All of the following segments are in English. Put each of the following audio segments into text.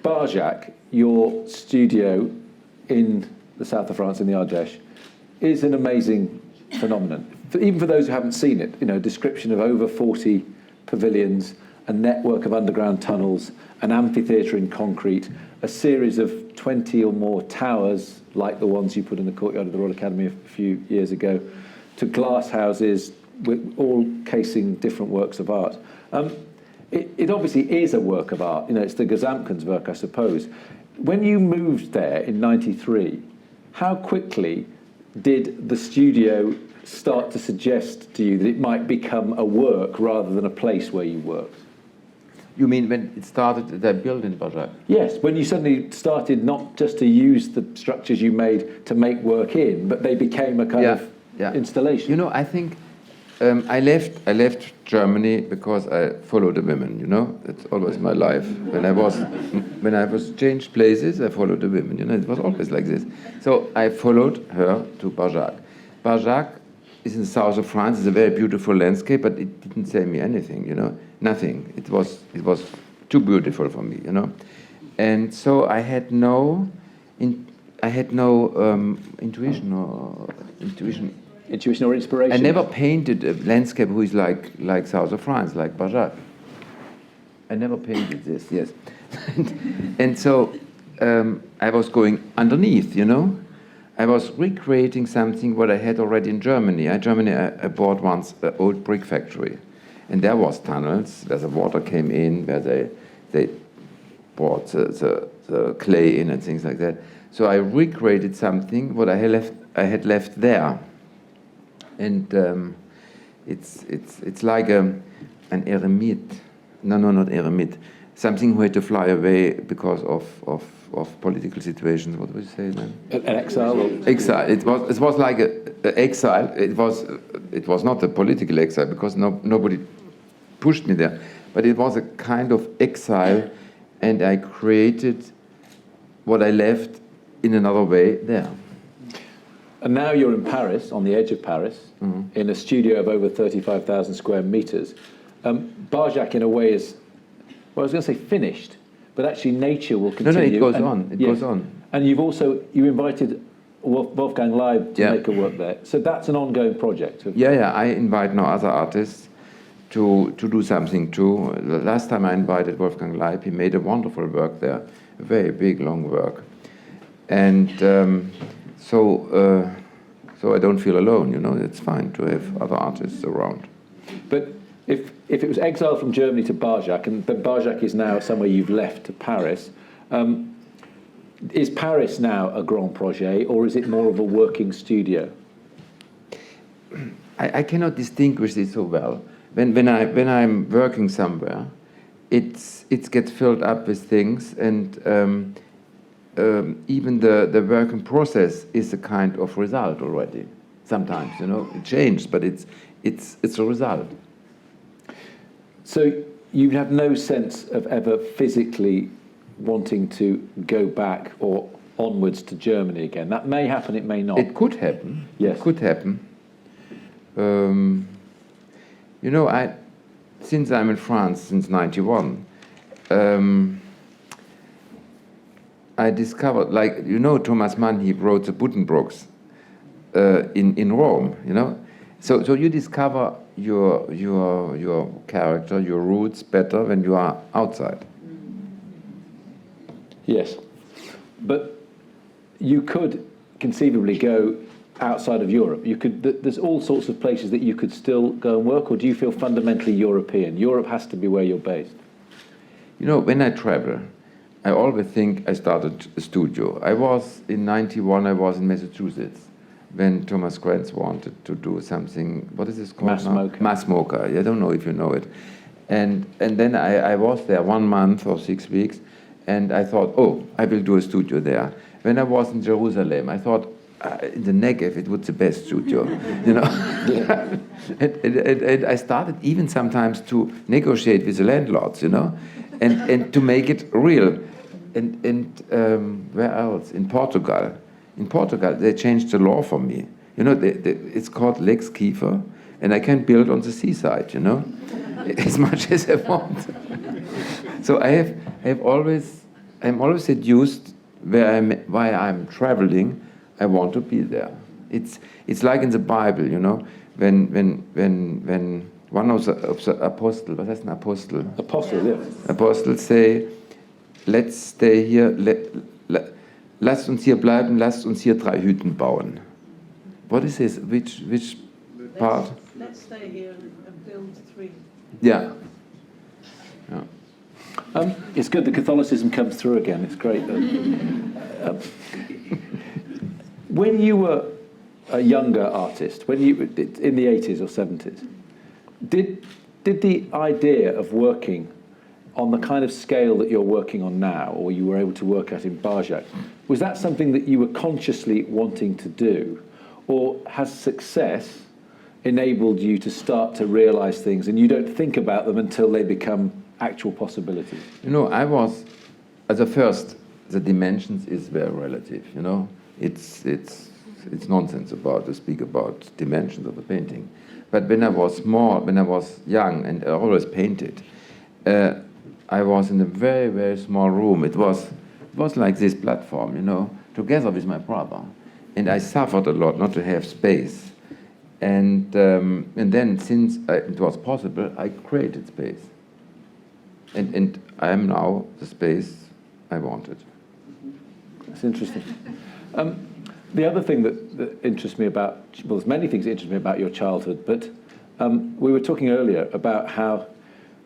Barjac, your studio in the south of France, in the Ardèche, is an amazing phenomenon. Even for those who haven't seen it, a description of over 40 pavilions, a network of underground tunnels, an amphitheatre in concrete, a series of 20 or more towers, like the ones you put in the courtyard of the Royal Academy a few years ago, to glass houses, with all casing different works of art. It obviously is a work of art. It's the Gesamtkunstwerk, I suppose. When you moved there in '93, how quickly did the studio start to suggest to you that it might become a work rather than a place where you worked? You mean when it started, they built in Barjac? Yes, when you suddenly started not just to use the structures you made to make work in, but they became a kind of installation. I think I left Germany because I followed the women. That's always my life. When I was changed places, I followed the women. It was always like this. So I followed her to Barjac. Barjac is in the south of France. It's a very beautiful landscape, but it didn't say me anything. Nothing. It was too beautiful for me. And so I had no intuition or inspiration. I never painted a landscape who is like south of France, like Barjac. I never painted this, yes. And so I was going underneath, I was recreating something what I had already in Germany. In Germany, I bought once an old brick factory. And there was tunnels where the water came in, where they brought the clay in and things like that. So I recreated something what I had left there. And it's like an eremite. No, not eremite. Something who had to fly away because of political situations. What would you say then? An exile? Exile. It was like an exile. It was not a political exile because nobody pushed me there. But it was a kind of exile, and I created what I left in another way there. And now you're in Paris, on the edge of Paris, in a studio of over 35,000 square meters. Barjac, in a way, is, well, I was going to say finished, but actually nature will continue. No, it goes on. It goes on. And you invited Wolfgang Leib to make a work there. So that's an ongoing project. Yeah. I invite now other artists to do something too. The last time I invited Wolfgang Leib, he made a wonderful work there, a very big, long work. And so I don't feel alone, it's fine to have other artists around. But if it was exile from Germany to Barjac, and Barjac is now somewhere you've left to Paris, is Paris now a grand projet, or is it more of a working studio? I cannot distinguish this so well. When I'm working somewhere, it gets filled up with things, and even the working process is a kind of result already. Sometimes, it changes, but it's a result. So you have no sense of ever physically wanting to go back or onwards to Germany again? That may happen, it may not. It could happen. Yes. It could happen. Since I'm in France since '91, I discovered, Thomas Mann, he wrote the Buddenbrooks in Rome, So you discover your character, your roots better when you are outside. Yes. But you could conceivably go outside of Europe. There's all sorts of places that you could still go and work, or do you feel fundamentally European? Europe has to be where you're based. When I travel, I always think I started a studio. In '91, I was in Massachusetts when Thomas Grantz wanted to do something, what is this called now? Mass Mocha. I don't know if you know it. And then I was there 1 month or 6 weeks, and I thought, I will do a studio there. When I was in Jerusalem, I thought, in the Negev, it was the best studio, Yeah. and I started even sometimes to negotiate with the landlords, and to make it real. And where else? In Portugal. In Portugal, they changed the law for me. It's called Lex Kiefer, and I can build on the seaside, as much as I want. So I have always I'm always seduced why I'm traveling. I want to be there. It's like in the Bible, you know, when one of the apostles, was heißt ein Apostel? Apostle, yeah. Apostles say, let's stay here, lasst uns hier bleiben, lasst uns hier 3 Hütten bauen. What is this? Which part? Let's stay here and build 3. Yeah. It's good that Catholicism comes through again. It's great. When you were a younger artist, when you in the 80s or 70s, did the idea of working on the kind of scale that you're working on now, or you were able to work at in Barjac, was that something that you were consciously wanting to do, or has success enabled you to start to realise things and you don't think about them until they become actual possibilities? You know, I was, at the first, the dimensions is very relative, you know. It's nonsense to speak about dimensions of a painting. But when I was small, when I was young and I always painted, I was in a very, very small room. It was like this platform, you know, together with my brother. And I suffered a lot not to have space. And then, since it was possible, I created space. And I am now the space I wanted. That's interesting. The other thing that interests me about, well, there's many things that interest me about your childhood, but we were talking earlier about how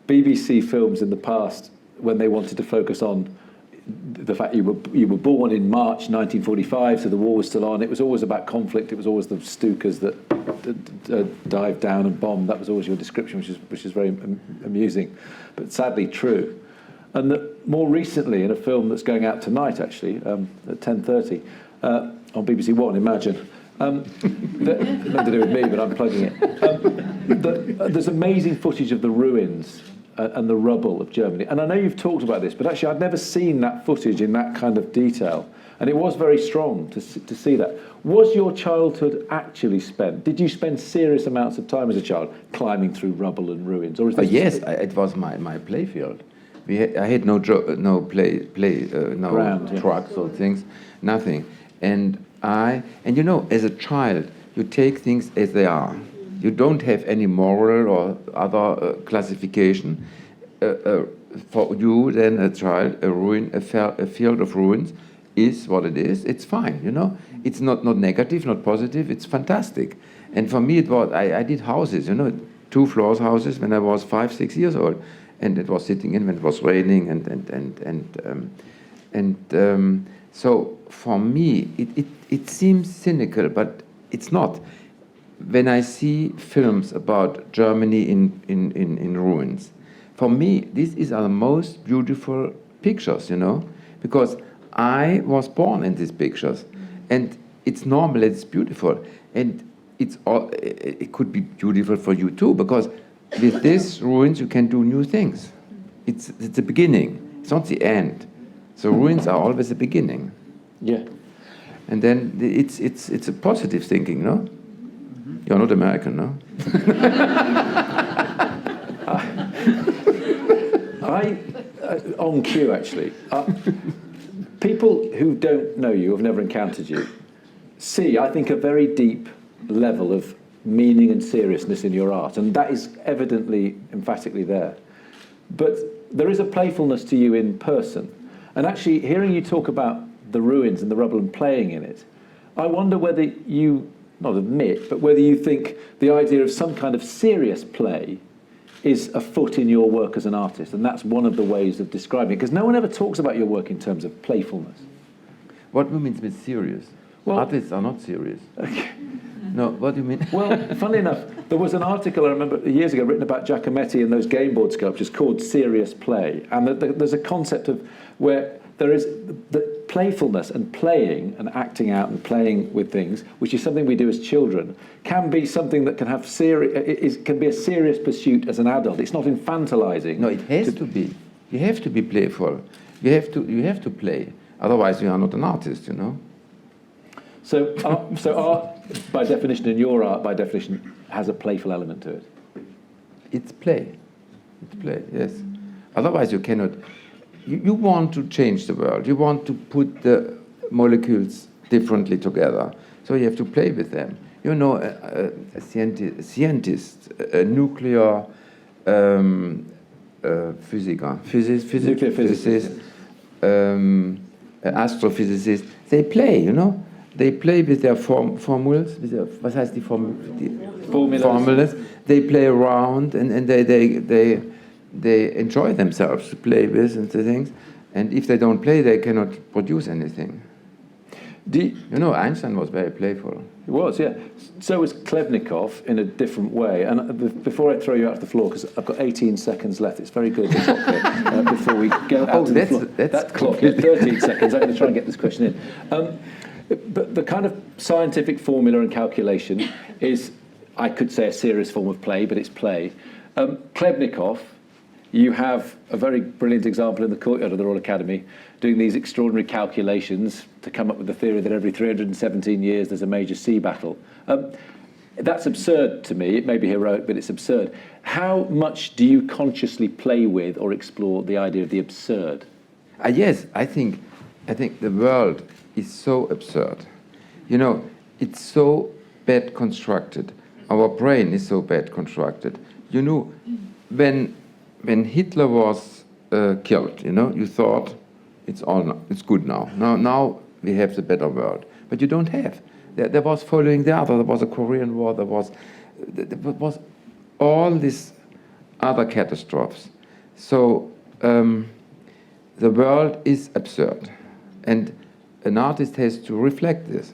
BBC films in the past, when they wanted to focus on the fact you were born in March 1945, so the war was still on, it was always about conflict, it was always the Stukas that dived down and bombed. That was always your description, which is very amusing, but sadly true. And that more recently, in a film that's going out tonight, actually, at 10:30, on BBC One, Imagine, nothing to do with me, but I'm plugging it. There's amazing footage of the ruins and the rubble of Germany. And I know you've talked about this, but actually I'd never seen that footage in that kind of detail. And it was very strong to see that. Was your childhood actually spent? Did you spend serious amounts of time as a child climbing through rubble and ruins? Or is this yes, it was my playfield. I had no Ground, yeah. trucks or things, nothing. And you know, as a child, you take things as they are. You don't have any moral or other classification. For you, then, a child, a field of ruins is what it is. It's fine, you know. It's not negative, not positive. It's fantastic. And for me, it was. I did houses, you know, 2 floors houses when I was 5, 6 years old, and it was sitting in when it was raining, so for me, it seems cynical, but it's not. When I see films about Germany in ruins, for me, these are the most beautiful pictures, you know, because I was born in these pictures, and it's normal, it's beautiful, and it could be beautiful for you too, because with these ruins you can do new things. It's the beginning, it's not the end. So ruins are always the beginning. Yeah. And then it's a positive thinking, no? You're not American, no? On cue, actually. People who don't know you, have never encountered you, see, I think, a very deep level of meaning and seriousness in your art, and that is evidently, emphatically there. But there is a playfulness to you in person. And actually, hearing you talk about the ruins and the rubble and playing in it, I wonder whether you, not admit, but whether you think the idea of some kind of serious play is afoot in your work as an artist, and that's one of the ways of describing it, because no one ever talks about your work in terms of playfulness. What do you mean with serious? Well, artists are not serious. Okay. No, what do you mean? Well, funnily enough, there was an article I remember years ago written about Giacometti and those game board sculptures called Serious Play, and there's a concept of where there is the playfulness and playing and acting out and playing with things, which is something we do as children, can be something that can have can be a serious pursuit as an adult. It's not infantilizing. No, it has to be. You have to be playful. You have to play. Otherwise, you are not an artist, you know. So art, by definition, and your art, by definition, has a playful element to it. It's play. It's play, yes. Otherwise, you cannot. you want to change the world. You want to put the molecules differently together. So you have to play with them. You know, a scientist, a nuclear physicist, astrophysicist, they play, you know. They play with their formulas, with their, was heißt die formulas. They play around and they enjoy themselves to play with and the things. And if they don't play, they cannot produce anything. You know, Einstein was very playful. He was, yeah. So was Klebnikov in a different way. And before I throw you out to the floor, because I've got 18 seconds left, it's very good, the clock here, before we go out to the floor. That clock, yeah, 13 seconds. I'm going to try and get this question in. But the kind of scientific formula and calculation is, I could say, a serious form of play, but it's play. Klebnikov, you have a very brilliant example in the courtyard of the Royal Academy, doing these extraordinary calculations to come up with the theory that every 317 years there's a major sea battle. That's absurd to me. It may be heroic, but it's absurd. How much do you consciously play with or explore the idea of the absurd? Yes, I think the world is so absurd. You know, it's so bad constructed. Our brain is so bad constructed. You know, when Hitler was killed, you know, you thought it's good now. Now we have the better world, but you don't have. There was following the other. There was a Korean War. There was all these other catastrophes. So the world is absurd, and an artist has to reflect this.